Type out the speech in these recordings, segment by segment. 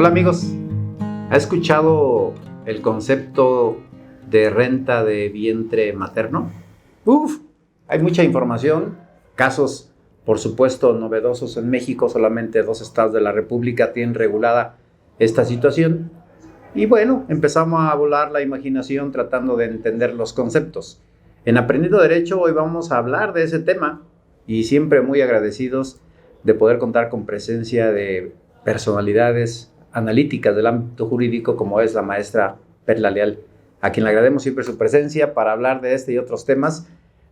Hola amigos, ¿ha escuchado el concepto de renta de vientre materno? Hay mucha información, casos por supuesto novedosos en México. Solamente 2 estados de la República tienen regulada esta situación. Y bueno, empezamos a volar la imaginación tratando de entender los conceptos. En Aprendiendo Derecho hoy vamos a hablar de ese tema y siempre muy agradecidos de poder contar con presencia de personalidades analíticas del ámbito jurídico como es la maestra Perla Leal, a quien le agradecemos siempre su presencia para hablar de este y otros temas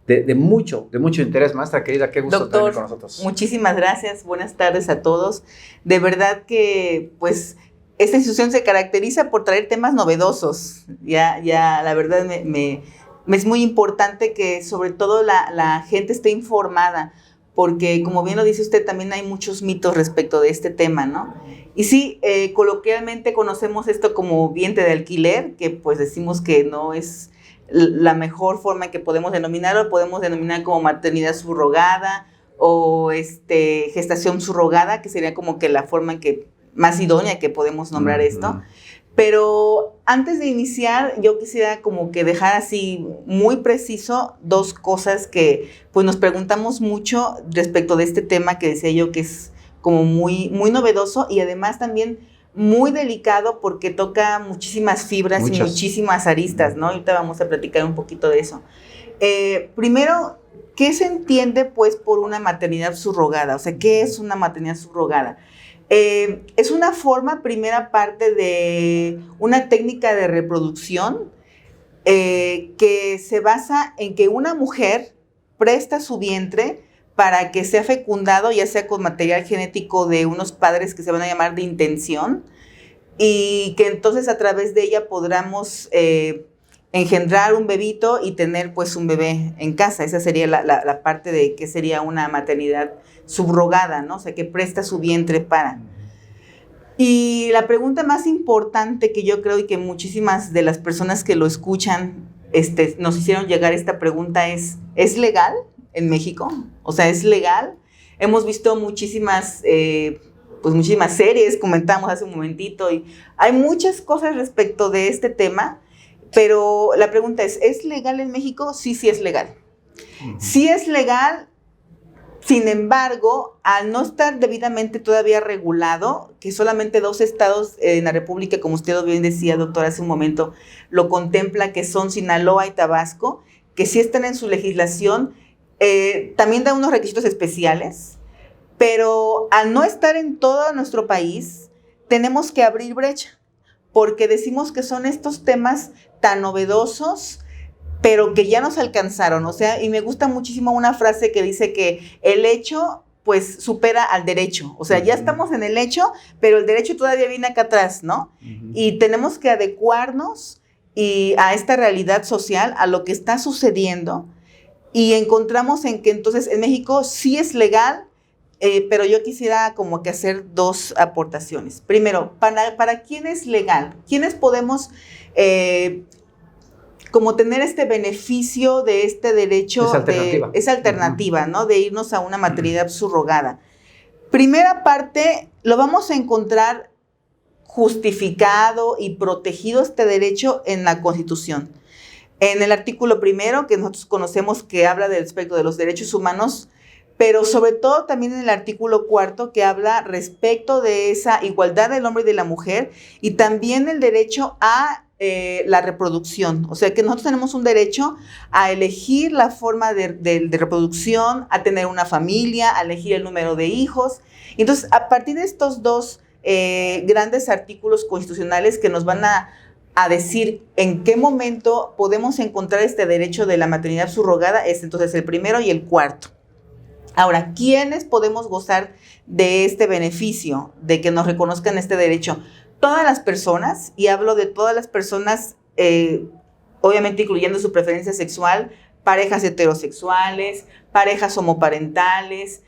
de mucho interés. Maestra querida, qué gusto tener con nosotros. Muchísimas gracias, buenas tardes a todos. De verdad que pues esta institución se caracteriza por traer temas novedosos. Ya la verdad me es muy importante que sobre todo la gente esté informada, porque como bien lo dice usted, también hay muchos mitos respecto de este tema, ¿no? Y sí, coloquialmente conocemos esto como vientre de alquiler, que pues decimos que no es la mejor forma en que podemos denominarlo. Podemos denominar como maternidad subrogada o gestación subrogada, que sería como que la forma en que más idónea que podemos nombrar esto. Pero antes de iniciar, yo quisiera como que dejar así muy preciso 2 cosas que pues nos preguntamos mucho respecto de este tema, que decía yo que es como muy novedoso y además también muy delicado porque toca muchísimas fibras y muchísimas aristas, ¿no? Ahorita vamos a platicar un poquito de eso. Primero, ¿qué se entiende pues por una maternidad subrogada? O sea, ¿qué es una maternidad subrogada? Es una forma, primera parte de una técnica de reproducción que se basa en que una mujer presta su vientre para que sea fecundado, ya sea con material genético de unos padres que se van a llamar de intención, y que entonces a través de ella podamos engendrar un bebito y tener pues un bebé en casa. Esa sería la parte de que sería una maternidad subrogada, ¿no? O sea, que presta su vientre para. Y la pregunta más importante que yo creo y que muchísimas de las personas que lo escuchan nos hicieron llegar esta pregunta ¿es legal en México? O sea, ¿es legal? Hemos visto muchísimas series, comentamos hace un momentito, y hay muchas cosas respecto de este tema, pero la pregunta ¿es legal en México? Sí es legal. Sí es legal. Sin embargo, al no estar debidamente todavía regulado, que solamente 2 estados en la República, como usted bien decía, doctora, hace un momento, lo contempla, que son Sinaloa y Tabasco, que sí están en su legislación, también da unos requisitos especiales, pero al no estar en todo nuestro país, tenemos que abrir brecha, porque decimos que son estos temas tan novedosos, pero que ya nos alcanzaron. O sea, y me gusta muchísimo una frase que dice que el hecho pues supera al derecho. O sea, ya estamos en el hecho, pero el derecho todavía viene acá atrás, ¿no? Y tenemos que adecuarnos a esta realidad social, a lo que está sucediendo, y encontramos en que entonces en México sí es legal, pero yo quisiera como que hacer 2 aportaciones. Primero, ¿para quién es legal? ¿Quiénes podemos como tener este beneficio de este derecho? Esa alternativa, ¿no? De irnos a una maternidad subrogada. Primera parte, lo vamos a encontrar justificado y protegido este derecho en la Constitución. En el artículo 1, que nosotros conocemos, que habla del aspecto de los derechos humanos, pero sobre todo también en el artículo 4, que habla respecto de esa igualdad del hombre y de la mujer, y también el derecho a la reproducción. O sea, que nosotros tenemos un derecho a elegir la forma de reproducción, a tener una familia, a elegir el número de hijos. Entonces, a partir de estos 2 grandes artículos constitucionales que nos van a decir en qué momento podemos encontrar este derecho de la maternidad subrogada, es entonces el 1 y el 4. Ahora, ¿quiénes podemos gozar de este beneficio, de que nos reconozcan este derecho? Todas las personas, y hablo de todas las personas, obviamente incluyendo su preferencia sexual, parejas heterosexuales, parejas homoparentales,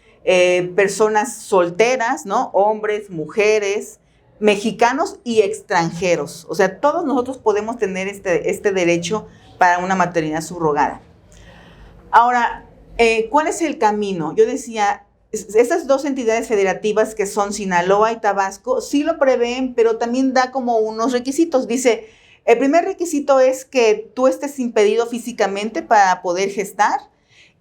personas solteras, ¿no? Hombres, mujeres, mexicanos y extranjeros. O sea, todos nosotros podemos tener este derecho para una maternidad subrogada. Ahora, ¿cuál es el camino? Yo decía, esas dos entidades federativas que son Sinaloa y Tabasco sí lo prevén, pero también da como unos requisitos. Dice, el primer requisito es que tú estés impedido físicamente para poder gestar,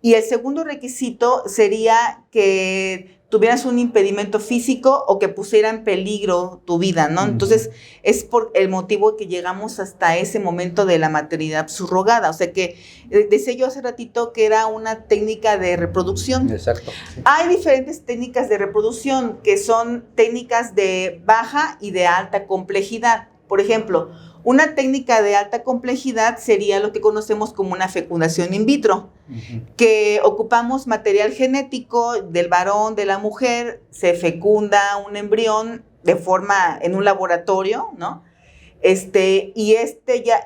y el segundo requisito sería que tuvieras un impedimento físico o que pusiera en peligro tu vida, ¿no? Entonces, es por el motivo que llegamos hasta ese momento de la maternidad subrogada. O sea que, decía yo hace ratito que era una técnica de reproducción. Exacto. Sí. Hay diferentes técnicas de reproducción que son técnicas de baja y de alta complejidad. Por ejemplo, una técnica de alta complejidad sería lo que conocemos como una fecundación in vitro, que ocupamos material genético del varón, de la mujer, se fecunda un embrión en un laboratorio, ¿no?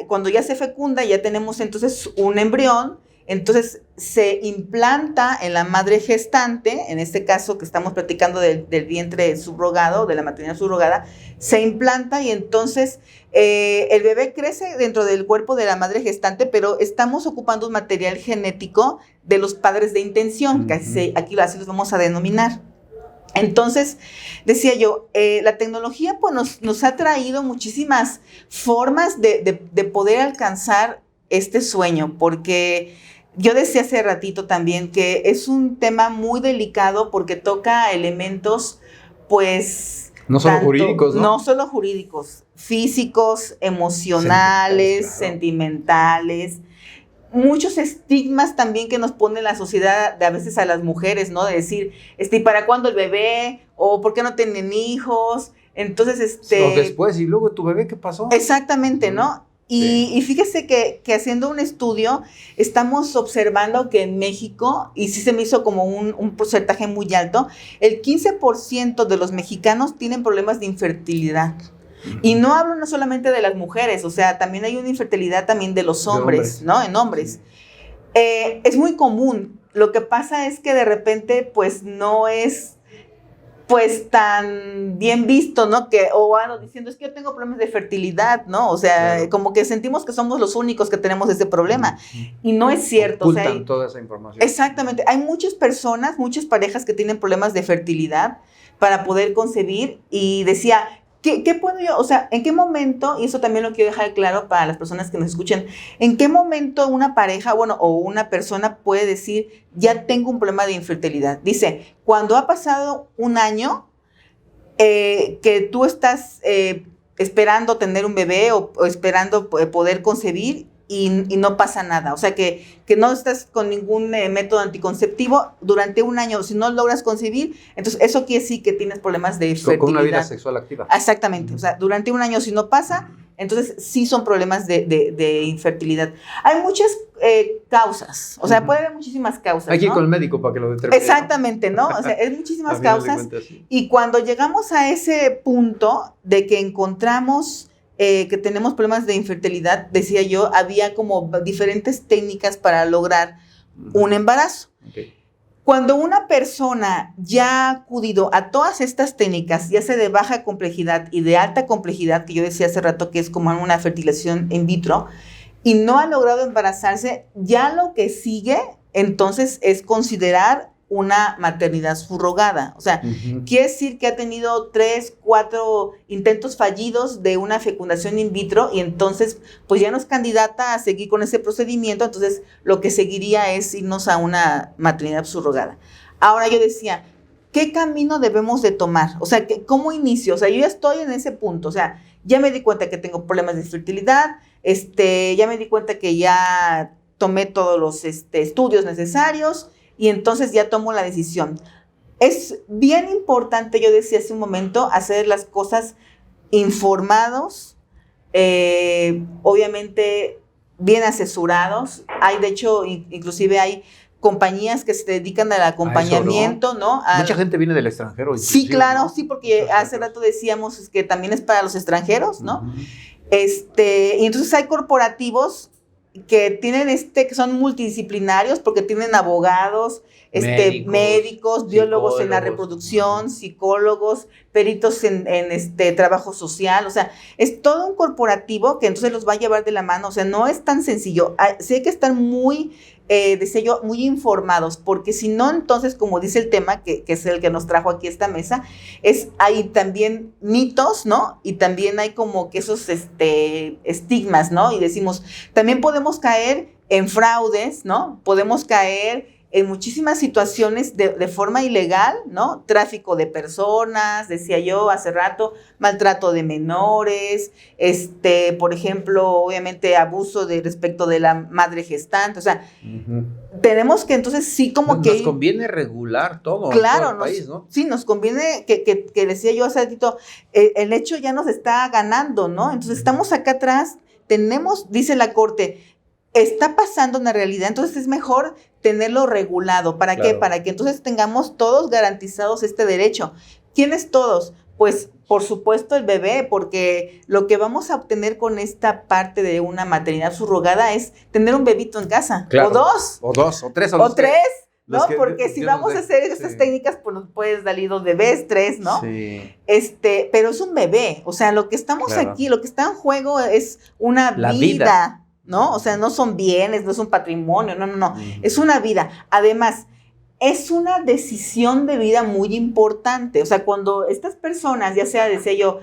Cuando ya se fecunda, ya tenemos entonces un embrión, entonces se implanta en la madre gestante, en este caso que estamos platicando del vientre subrogado, de la maternidad subrogada, se implanta y entonces el bebé crece dentro del cuerpo de la madre gestante, pero estamos ocupando un material genético de los padres de intención, que aquí así los vamos a denominar. Entonces, decía yo, la tecnología pues, nos ha traído muchísimas formas de poder alcanzar este sueño, porque yo decía hace ratito también que es un tema muy delicado porque toca elementos, pues... No solo jurídicos, ¿no? No solo jurídicos, físicos, emocionales, sentimentales. Muchos estigmas también que nos pone la sociedad a veces a las mujeres, ¿no? De decir, ¿y para cuándo el bebé? ¿O por qué no tienen hijos? Entonces, O después, y luego tu bebé, ¿qué pasó? Exactamente, ¿no? Y fíjese que haciendo un estudio, estamos observando que en México, y sí se me hizo como un porcentaje muy alto, el 15% de los mexicanos tienen problemas de infertilidad. Y no hablo no solamente de las mujeres, o sea, también hay una infertilidad también de los hombres, ¿no? En hombres. Es muy común. Lo que pasa es que de repente, pues, no es pues tan bien visto, ¿no? Diciendo, es que yo tengo problemas de fertilidad, ¿no? O sea, claro, como que sentimos que somos los únicos que tenemos ese problema. Y no es cierto. Ocultan toda esa información. Exactamente. Hay muchas personas, muchas parejas que tienen problemas de fertilidad para poder concebir, y decía, ¿qué puedo yo? O sea, ¿en qué momento? Y eso también lo quiero dejar claro para las personas que nos escuchen. ¿En qué momento una pareja, o una persona puede decir, ya tengo un problema de infertilidad? Dice, cuando ha pasado un año que tú estás esperando tener un bebé o esperando poder concebir y no pasa nada. O sea, que no estás con ningún método anticonceptivo durante un año. Si no logras concebir, entonces eso quiere decir que tienes problemas de fertilidad. Con una vida sexual activa. Exactamente. O sea, durante un año si no pasa, entonces sí son problemas de infertilidad. Hay muchas causas. O sea, puede haber muchísimas causas. Hay que ir con el médico para que lo determine. Exactamente, ¿no? O sea, es muchísimas causas. Cuentas, sí. Y cuando llegamos a ese punto de que encontramos que tenemos problemas de infertilidad, decía yo, había como diferentes técnicas para lograr un embarazo. Okay. Cuando una persona ya ha acudido a todas estas técnicas, ya sea de baja complejidad y de alta complejidad, que yo decía hace rato que es como una fertilización in vitro, y no ha logrado embarazarse, ya lo que sigue entonces es considerar una maternidad subrogada. O sea, quiere decir que ha tenido 3, 4 intentos fallidos de una fecundación in vitro, y entonces pues ya no es candidata a seguir con ese procedimiento. Entonces lo que seguiría es irnos a una maternidad subrogada. Ahora yo decía, ¿qué camino debemos de tomar? O sea, ¿cómo inicio? O sea, yo ya estoy en ese punto. O sea, ya me di cuenta que tengo problemas de fertilidad, ya me di cuenta que ya tomé todos los estudios necesarios, y entonces ya tomo la decisión. Es bien importante, yo decía hace un momento, hacer las cosas informados, obviamente bien asesorados. Hay, de hecho, inclusive hay compañías que se dedican al acompañamiento, eso, ¿no? Mucha gente viene del extranjero. Sí, claro, ¿no? Sí, porque hace rato decíamos que también es para los extranjeros, ¿no? Y entonces hay corporativos que tienen que son multidisciplinarios, porque tienen abogados, médicos, biólogos en la reproducción, psicólogos, peritos en trabajo social. O sea, es todo un corporativo que entonces los va a llevar de la mano. O sea, no es tan sencillo. Sí hay que estar muy decía yo, muy informados, porque si no, entonces, como dice el tema, que es el que nos trajo aquí a esta mesa, hay también mitos, ¿no? Y también hay como que esos estigmas, ¿no? Y decimos, también podemos caer en fraudes, ¿no? Podemos caer en muchísimas situaciones de forma ilegal, ¿no? Tráfico de personas, decía yo hace rato, maltrato de menores, por ejemplo, obviamente abuso respecto de la madre gestante, o sea, tenemos que entonces sí como nos conviene regular todo, claro, en todo el país, ¿no? Sí, nos conviene que decía yo hace ratito, el hecho ya nos está ganando, ¿no? Entonces estamos acá atrás, dice la Corte, está pasando una realidad, entonces es mejor tenerlo regulado. ¿Para qué? Para que entonces tengamos todos garantizados este derecho. ¿Quiénes todos? Pues, por supuesto, el bebé, porque lo que vamos a obtener con esta parte de una maternidad subrogada es tener un bebito en casa. Claro. O dos. O tres. O tres. ¿No? Porque si vamos a hacer estas técnicas, pues nos puedes dar 2 bebés, 3, ¿no? Sí. Pero es un bebé. O sea, lo que estamos aquí, lo que está en juego es una vida. ¿No? O sea, no son bienes, no es un patrimonio, no. Es una vida. Además, es una decisión de vida muy importante. O sea, cuando estas personas, ya sea, decía yo,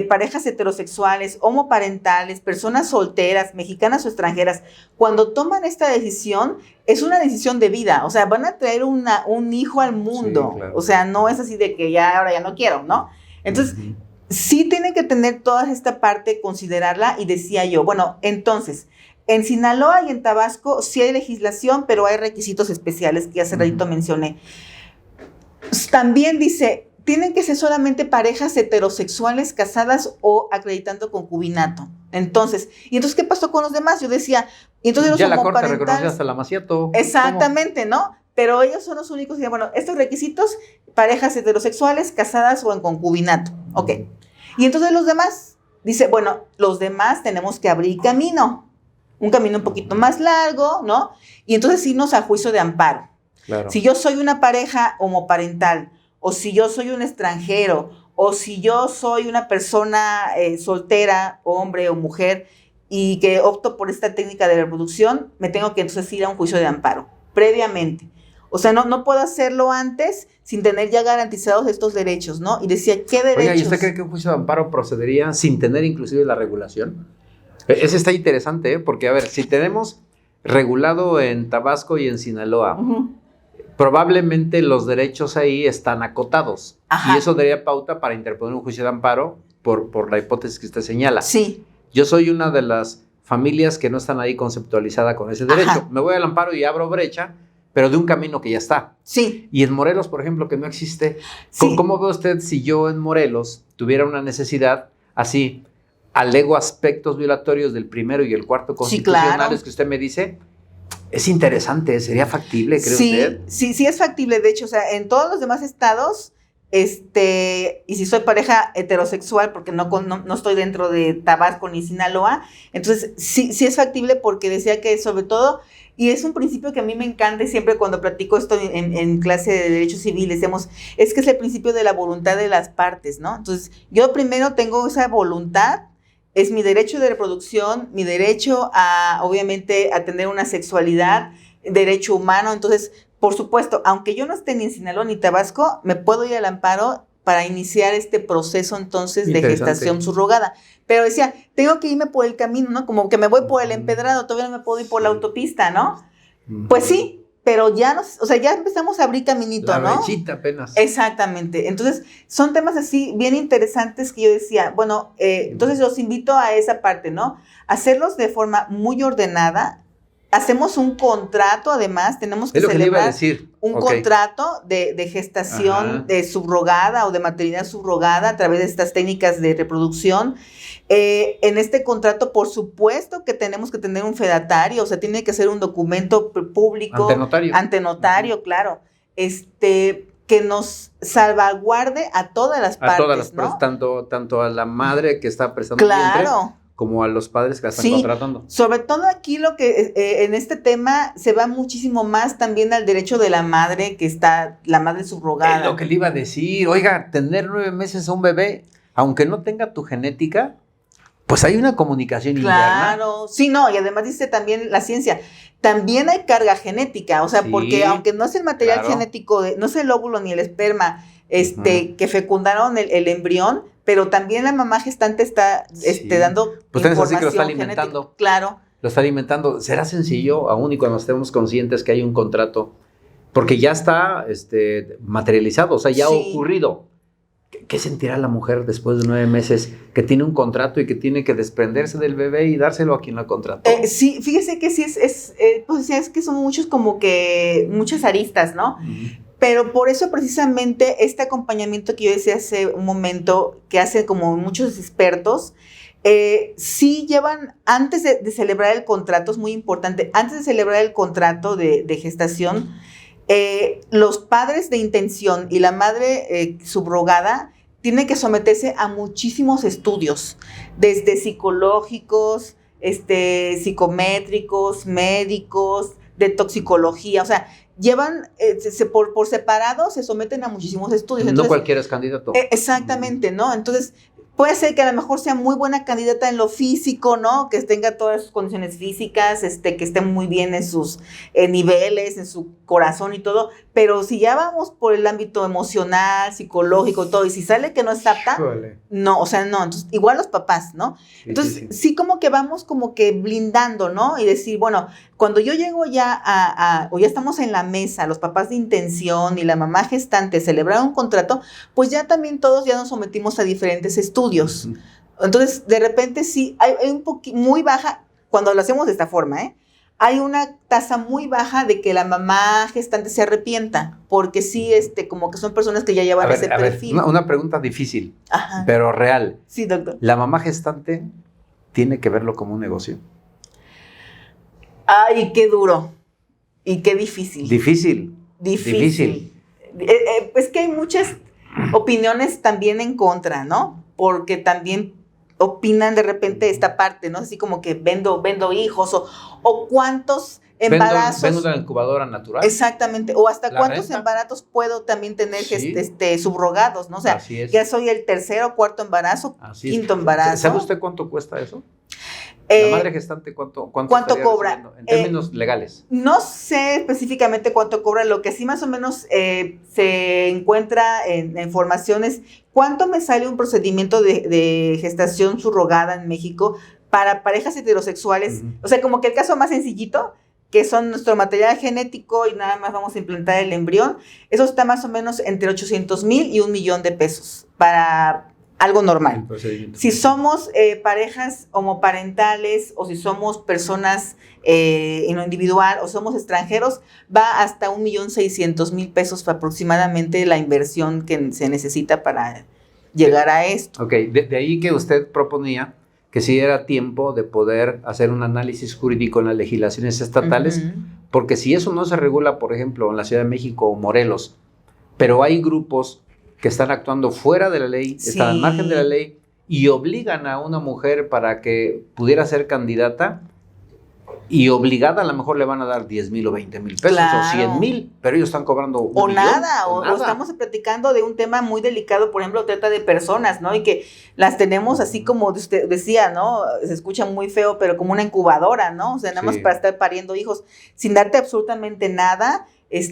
parejas heterosexuales, homoparentales, personas solteras, mexicanas o extranjeras, cuando toman esta decisión, es una decisión de vida. O sea, van a traer un hijo al mundo. Sí, claro. O sea, no es así de que ahora ya no quiero, ¿no? Entonces, sí tienen que tener toda esta parte, considerarla, y decía yo, bueno, entonces, en Sinaloa y en Tabasco sí hay legislación, pero hay requisitos especiales que hace ratito mencioné. También dice, tienen que ser solamente parejas heterosexuales casadas o acreditando concubinato. Entonces, ¿qué pasó con los demás? Yo decía, y entonces ya la Corte reconoció hasta el amaciato. Exactamente, ¿cómo? ¿No? Pero ellos son los únicos que dicen, bueno, estos requisitos, parejas heterosexuales, casadas o en concubinato. Ok. Y entonces los demás, dice, bueno, los demás tenemos que abrir camino. Un camino un poquito más largo, ¿no? Y entonces irnos a juicio de amparo. Claro. Si yo soy una pareja homoparental, o si yo soy un extranjero, o si yo soy una persona soltera, hombre o mujer, y que opto por esta técnica de reproducción, me tengo que entonces ir a un juicio de amparo, previamente. O sea, no puedo hacerlo antes sin tener ya garantizados estos derechos, ¿no? Y decía, ¿qué derechos? Oiga, ¿y usted cree que un juicio de amparo procedería sin tener inclusive la regulación? Ese está interesante, porque, a ver, si tenemos regulado en Tabasco y en Sinaloa, probablemente los derechos ahí están acotados. Ajá. Y eso daría pauta para interponer un juicio de amparo por la hipótesis que usted señala. Sí. Yo soy una de las familias que no están ahí conceptualizada con ese derecho. Ajá. Me voy al amparo y abro brecha, pero de un camino que ya está. Sí. Y en Morelos, por ejemplo, que no existe. Sí. ¿Cómo ve usted si yo en Morelos tuviera una necesidad así? Alego aspectos violatorios del primero y el cuarto constitucionales, sí, claro, que usted me dice, es interesante, ¿sería factible, cree usted? Sí, es factible, de hecho, o sea, en todos los demás estados, y si soy pareja heterosexual, porque no estoy dentro de Tabasco ni Sinaloa, entonces sí es factible, porque decía que sobre todo, y es un principio que a mí me encanta, y siempre cuando platico esto en clase de Derecho Civil, decimos, es que es el principio de la voluntad de las partes, ¿no? Entonces, yo primero tengo esa voluntad, es mi derecho de reproducción, mi derecho obviamente, a tener una sexualidad, derecho humano. Entonces, por supuesto, aunque yo no esté ni en Sinaloa ni Tabasco, me puedo ir al amparo para iniciar este proceso, entonces, de gestación subrogada. Pero decía, tengo que irme por el camino, ¿no? Como que me voy por el empedrado, todavía no me puedo ir por la autopista, ¿no? Pues sí, pero ya ya empezamos a abrir caminito, ¿no? La brechita apenas. Exactamente. Entonces, son temas así bien interesantes que yo decía, bueno, entonces los invito a esa parte, ¿no? Hacerlos de forma muy ordenada. Hacemos un contrato, además, tenemos que celebrar un contrato de gestación subrogada o de maternidad subrogada a través de estas técnicas de reproducción. En este contrato, por supuesto que tenemos que tener un fedatario, o sea, tiene que ser un documento público. Ante notario, claro. Que nos salvaguarde a todas las partes, a todas las partes, ¿no? Tanto a la madre que está prestando el vientre, como a los padres que la están contratando. Sobre todo aquí lo que en este tema se va muchísimo más también al derecho de la madre, que está la madre subrogada. Es lo que le iba a decir, oiga, tener 9 meses a un bebé, aunque no tenga tu genética, pues hay una comunicación interna. Claro, sí, no, y además dice también la ciencia, también hay carga genética, o sea, Sí, porque aunque no es el material claro. genético, no es el óvulo ni el esperma que fecundaron el embrión, pero también la mamá gestante está Sí. dando Pues tenés así información que lo está genética. alimentando. Claro. Lo está alimentando. ¿Será sencillo, aún y cuando estemos conscientes que hay un contrato? Porque ya está materializado, o sea, ya ha Sí. ocurrido. ¿Qué sentirá la mujer después de 9 meses que tiene un contrato y que tiene que desprenderse del bebé y dárselo a quien lo contrató? Sí, fíjese que sí pues es que son muchos como que muchas aristas, ¿no? Pero por eso precisamente este acompañamiento que yo decía hace un momento, que hacen como muchos expertos, sí llevan, antes de celebrar el contrato, es muy importante, antes de celebrar el contrato de gestación, los padres de intención y la madre subrogada tienen que someterse a muchísimos estudios, desde psicológicos, psicométricos, médicos, de toxicología, o sea, llevan por separado, se someten a muchísimos estudios. Entonces, no cualquiera es candidato. Exactamente, ¿no? Entonces, puede ser que a lo mejor sea muy buena candidata en lo físico, ¿no? Que tenga todas sus condiciones físicas, que esté muy bien en sus niveles, en su corazón y todo, pero si ya vamos por el ámbito emocional, psicológico, todo, y si sale que no es apta, no, o sea, no, entonces, igual los papás, ¿no? Entonces, sí como que vamos como que blindando, ¿no? Y decir, bueno, cuando yo llego ya o ya estamos en la mesa, los papás de intención y la mamá gestante celebraron un contrato, pues ya también todos ya nos sometimos a diferentes estudios. Entonces, de repente sí, hay un poquito, muy baja, cuando lo hacemos de esta forma, hay una tasa muy baja de que la mamá gestante se arrepienta, porque sí, como que son personas que ya llevan ese perfil. Una pregunta difícil, Ajá, pero real. Sí, doctor. ¿La mamá gestante tiene que verlo como un negocio? Ay, qué duro y qué difícil. Difícil. Es que hay muchas opiniones también en contra, ¿no? Porque también opinan de repente esta parte, ¿no? Así como que vendo hijos o cuántos embarazos. Vendo una incubadora natural. Exactamente. O hasta cuántos embarazos puedo también tener subrogados, ¿no? O sea, ya soy el tercero o cuarto embarazo, quinto embarazo. ¿Sabe usted cuánto cuesta eso? La madre gestante, ¿cuánto cobra? En términos legales. No sé específicamente cuánto cobra, lo que sí más o menos se encuentra en informaciones, cuánto me sale un procedimiento de gestación subrogada en México para parejas heterosexuales. O sea, como que el caso más sencillito, que son nuestro material genético y nada más vamos a implantar el embrión, eso está más o menos entre 800,000 y 1,000,000 de pesos para algo normal. Si somos parejas homoparentales o si somos personas en lo individual o somos extranjeros, va hasta 1,600,000 pesos aproximadamente la inversión que se necesita para llegar a esto. Ok, de ahí que usted proponía que sí era tiempo de poder hacer un análisis jurídico en las legislaciones estatales, porque si eso no se regula, por ejemplo, en la Ciudad de México o Morelos, pero hay grupos que están actuando fuera de la ley, están al margen de la ley y obligan a una mujer para que pudiera ser candidata y obligada a lo mejor le van a dar 10,000 o 20,000 pesos o 100,000, pero ellos están cobrando o nada. Estamos platicando de un tema muy delicado, por ejemplo, trata de personas, ¿no? Y que las tenemos así como usted decía, ¿no? Se escucha muy feo, pero como una incubadora, ¿no? O sea, nada más para estar pariendo hijos sin darte absolutamente nada,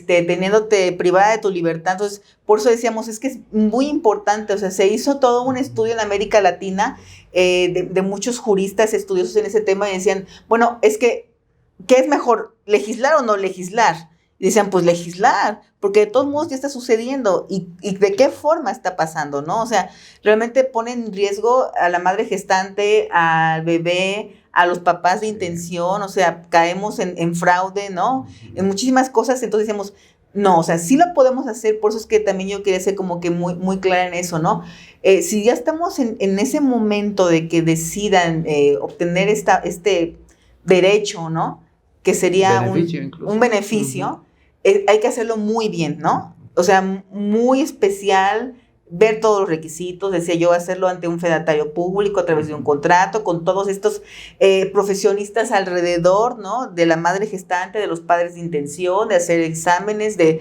teniéndote privada de tu libertad. Entonces, por eso decíamos, es que es muy importante, o sea, se hizo todo un estudio en América Latina de muchos juristas estudiosos en ese tema y decían, bueno, es que, ¿qué es mejor, legislar o no legislar? Y decían, pues legislar, porque de todos modos ya está sucediendo y de qué forma está pasando, ¿no? O sea, realmente pone en riesgo a la madre gestante, al bebé, a los papás de intención, o sea, caemos en fraude, ¿no? En muchísimas cosas, entonces decíamos, no, o sea, sí lo podemos hacer, por eso es que también yo quería ser como que muy, muy clara en eso, ¿no? Si ya estamos en ese momento de que decidan obtener este derecho, ¿no? Que sería un beneficio, hay que hacerlo muy bien, ¿no? O sea, muy especial, ver todos los requisitos, decía yo, hacerlo ante un fedatario público a través de un contrato, con todos estos profesionistas alrededor, ¿no? De la madre gestante, de los padres de intención, de hacer exámenes, de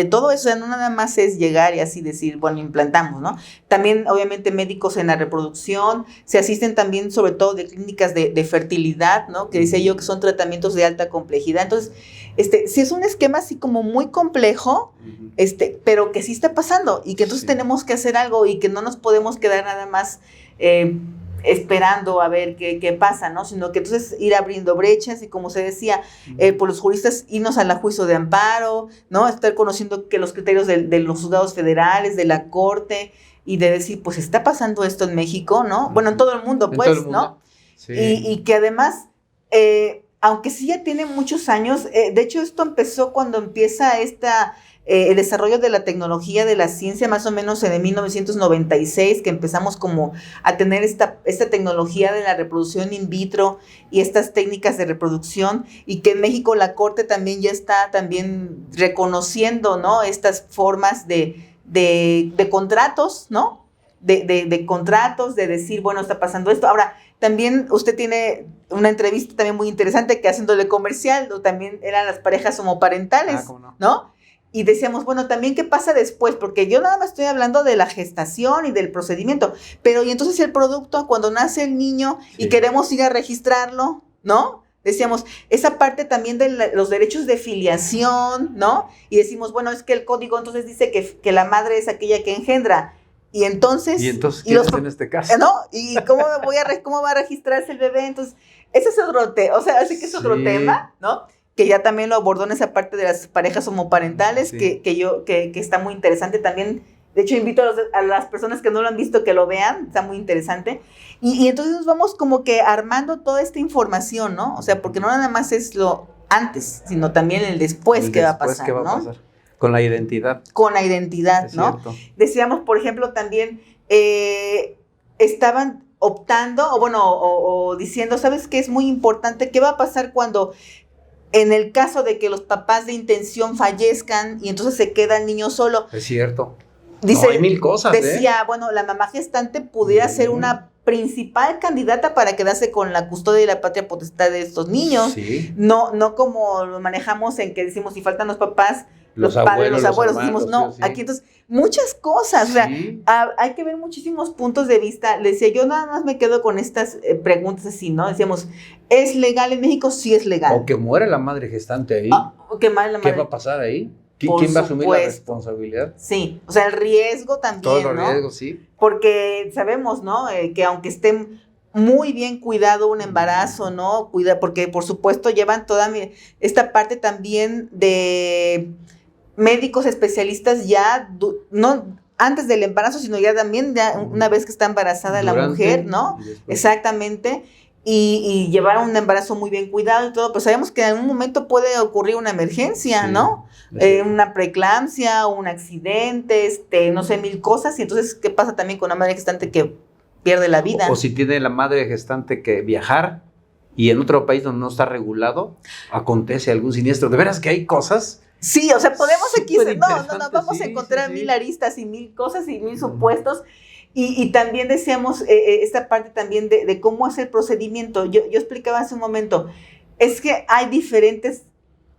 todo eso. O sea, no nada más es llegar y así decir, bueno, implantamos, ¿no? También, obviamente, médicos en la reproducción, se asisten también, sobre todo, de clínicas de fertilidad, ¿no? Que decía yo que son tratamientos de alta complejidad. Entonces, sí es un esquema así como muy complejo, pero que sí está pasando y que entonces tenemos que hacer algo y que no nos podemos quedar nada más esperando a ver qué pasa, ¿no? Sino que entonces ir abriendo brechas y, como se decía, por los juristas irnos al juicio de amparo, ¿no? Estar conociendo que los criterios de los juzgados federales, de la corte, y de decir, pues está pasando esto en México, ¿no? Bueno, en todo el mundo, pues, el mundo. ¿No? Sí. Y que además, aunque sí ya tiene muchos años, de hecho esto empezó cuando empieza el desarrollo de la tecnología, de la ciencia, más o menos en 1996, que empezamos como a tener esta tecnología de la reproducción in vitro y estas técnicas de reproducción, y que en México la Corte también ya está también reconociendo, ¿no? Estas formas de contratos, ¿no? De contratos, de decir, bueno, está pasando esto. Ahora, también usted tiene una entrevista también muy interesante que, haciéndole comercial, ¿no? También eran las parejas homoparentales, ¿no? Y decíamos, bueno, también qué pasa después, porque yo nada más estoy hablando de la gestación y del procedimiento, pero y entonces el producto, cuando nace el niño y queremos ir a registrarlo, ¿no? Decíamos, esa parte también de los derechos de filiación, ¿no? Y decimos, bueno, es que el código entonces dice que la madre es aquella que engendra. Y entonces ¿quién es en este caso? ¿No? ¿Y cómo va a registrarse el bebé? Entonces, ese es otro tema, o sea, así que es otro tema, ¿no? Que ya también lo abordó en esa parte de las parejas homoparentales, que está muy interesante también. De hecho, invito a las personas que no lo han visto que lo vean, está muy interesante. Y entonces nos vamos como que armando toda esta información, ¿no? O sea, porque no nada más es lo antes, sino también el después que va a pasar, ¿qué va a pasar? Con la identidad. Con la identidad, es ¿no? Cierto. Decíamos, por ejemplo, también estaban optando, o diciendo, ¿sabes qué? Es muy importante, ¿qué va a pasar cuando, en el caso de que los papás de intención fallezcan y entonces se queda el niño solo? Es cierto. Dice, hay mil cosas, decía, bueno, la mamá gestante pudiera ser una principal candidata para quedarse con la custodia y la patria potestad de estos niños. Sí. No como lo manejamos en que decimos, si faltan los papás, los padres, los abuelos, hermanos, decimos, no, sí. Aquí entonces, muchas cosas, sí. O sea, hay que ver muchísimos puntos de vista. Le decía, yo nada más me quedo con estas preguntas así, ¿no? Decíamos, ¿es legal en México? Sí es legal. O que muere la madre gestante ahí. ¿Qué va a pasar ahí? ¿Quién va a asumir la responsabilidad? Sí, o sea, el riesgo también, todos los riesgos, sí. Porque sabemos, ¿no? Que aunque estén muy bien cuidado un embarazo, ¿no? Porque por supuesto llevan toda esta parte también de médicos especialistas ya, no antes del embarazo, sino ya también una vez que está embarazada la mujer, ¿no? Exactamente. Y llevar un embarazo muy bien cuidado y todo, pues sabemos que en algún momento puede ocurrir una emergencia, sí, ¿no? Una preeclampsia, un accidente, no sé, mil cosas. Y entonces, ¿qué pasa también con una madre gestante que pierde la vida? O si tiene la madre gestante que viajar y en otro país donde no está regulado, acontece algún siniestro. De veras que hay cosas. Sí, o sea, podemos aquí, vamos a encontrar mil aristas y mil cosas y mil supuestos. Y también decíamos esta parte también de cómo es el procedimiento. Yo explicaba hace un momento, es que hay diferentes,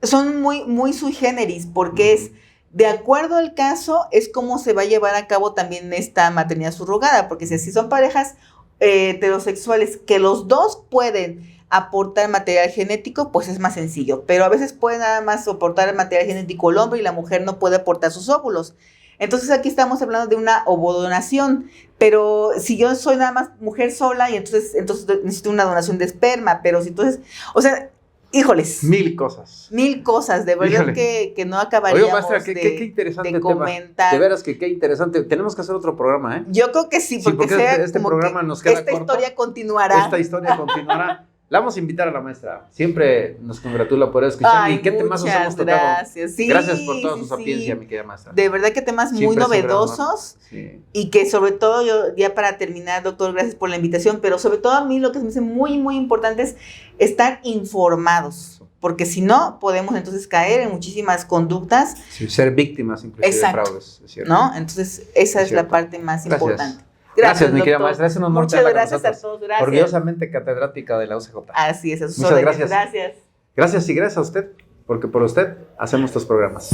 son muy, muy sui generis, porque es, de acuerdo al caso, es cómo se va a llevar a cabo también esta maternidad subrogada, porque si son parejas heterosexuales que los dos pueden aportar material genético, pues es más sencillo, pero a veces puede nada más aportar material genético el hombre y la mujer no puede aportar sus óvulos. Entonces aquí estamos hablando de una ovodonación, pero si yo soy nada más mujer sola y entonces necesito una donación de esperma, pero si entonces, o sea, híjoles. Mil cosas, de verdad que no acabaríamos. Oye, maestra, qué interesante de comentar. Tema. De veras que qué interesante. Tenemos que hacer otro programa, ¿eh? Yo creo que sí, porque este programa nos queda corto. Esta historia continuará. La vamos a invitar a la maestra. Siempre nos congratula por escuchar. ¿Y qué temas nos hemos tocado? Gracias. Sí, gracias por toda su sapiencia, mi querida maestra. De verdad que temas siempre muy novedosos. Sí. Y que sobre todo, yo ya para terminar, doctor, gracias por la invitación, pero sobre todo a mí lo que me hace muy, muy importante es estar informados. porque si no, podemos entonces caer en muchísimas conductas. Sí, ser víctimas inclusive de fraudes, es cierto. ¿No? Entonces, esa es la parte más importante. Gracias, mi querida maestra. Es un honor Muchas gracias a todos. Gracias. Orgullosamente catedrática de la UCJ. Así es, a sus Muchas órdenes. gracias. Gracias. Gracias y gracias a usted, porque por usted hacemos estos programas.